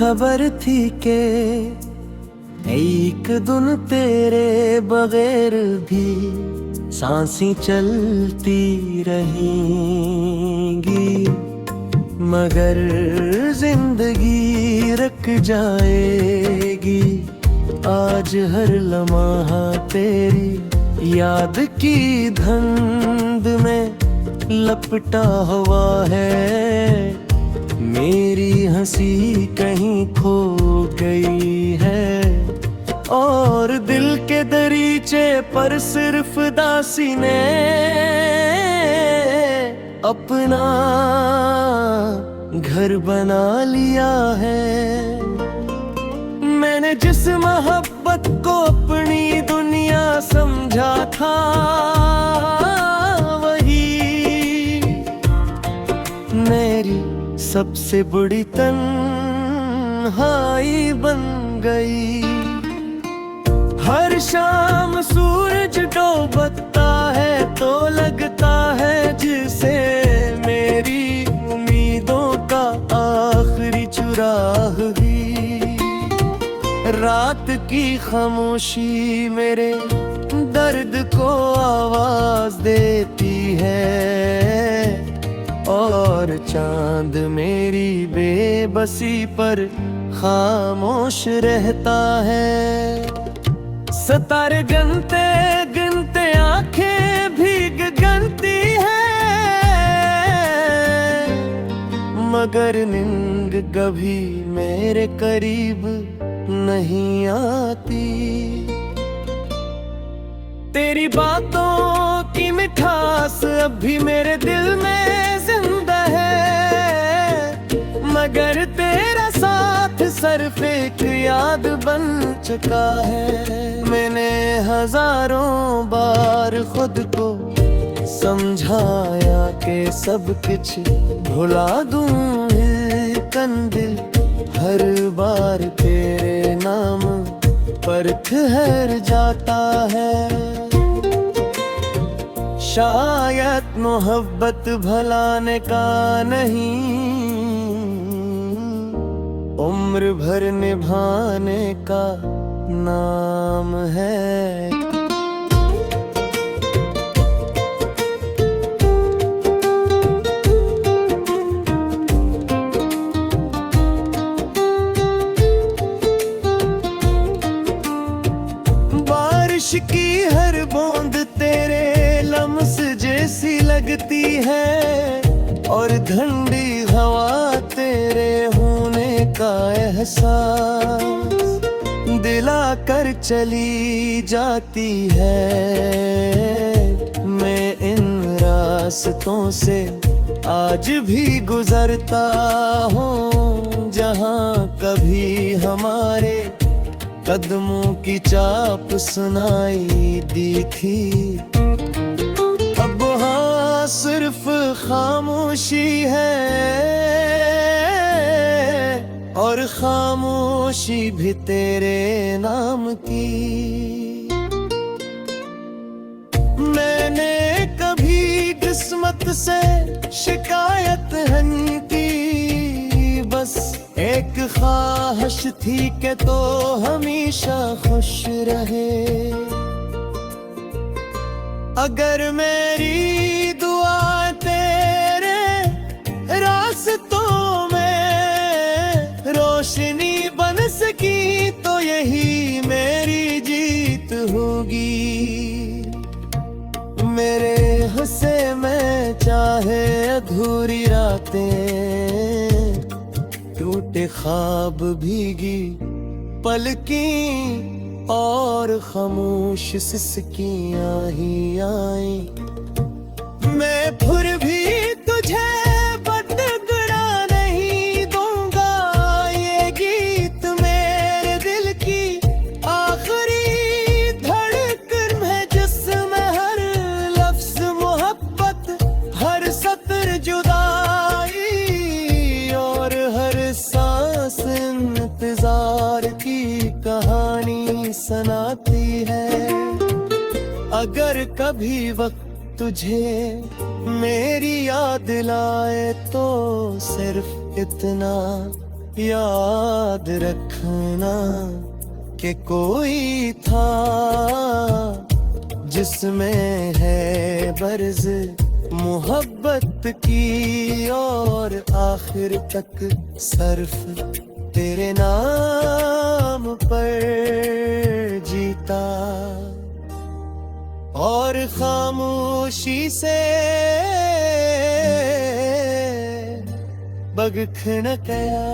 खबर थी के एक दिन तेरे बगैर भी सांसें चलती रहेंगी, मगर जिंदगी रख जाएगी। आज हर लम्हा तेरी याद की धुंध में लपटा हुआ है। मेरी हंसी कहीं खो गई है और दिल के दरीचे पर सिर्फ दासी ने अपना घर बना लिया है। मैंने जिस मोहब्बत को अपनी दुनिया समझा था, वही मेरी सबसे बड़ी तन्हाई बन गई। हर शाम सूरज डूबता है तो लगता है जिसे मेरी उम्मीदों का आखिरी चुराह ही। रात की खामोशी मेरे दर्द को आवाज देती है और चांद मेरी बेबसी पर खामोश रहता है। सितारे गिनते गिनते आंखें भीग गनती है, मगर नींद कभी मेरे करीब नहीं आती। तेरी बातों की मिठास अब भी मेरे दिल में जिंदा है, मगर तेरा साथ सिर्फ एक याद बन चुका है। मैंने हजारों बार खुद को समझाया कि सब कुछ भुला दूं, कंदिल हर बार तेरे नाम पर ठहर जाता है। शायद मोहब्बत भुलाने का नहीं, उम्र भर निभाने का नाम है। बारिश की हर बूंद तेरे लम्स जैसी लगती है और ठंडी हवा तेरे होने का एहसास दिला कर चली जाती है। मैं इन रास्तों से आज भी गुजरता हूँ जहाँ कभी हमारे कदमों की चाप सुनाई दी थी। अब वहाँ सिर्फ खामोशी है और खामोशी भी तेरे नाम की। मैंने कभी किस्मत से शिकायत नहीं की, बस एक ख्वाहिश थी कि तो हमेशा खुश रहे। अगर मेरी दुआ तेरे रास्तों में रोशनी बन सकी तो यही मेरी जीत होगी। मेरे हिस्से में चाहे अधूरी रातें, टूटे ख्वाब भीगी पलकी और खामोश सिसकियां ही आई। मैं फिर भी तुझे बदगुरा नहीं दूंगा, ये गीत मेरे दिल की आखिरी धड़कन है जिसमें हर लफ्ज मोहब्बत, हर सतर जुदाई और हर सांस इंतजार की कहानी सुनाती है। अगर कभी वक्त तुझे मेरी याद लाए तो सिर्फ इतना याद रखना कि कोई था जिसमें है बर्ज मोहब्बत की, और आखिर तक सर्फ तेरे नाम पर जीता। और खामोशी से बगखण कया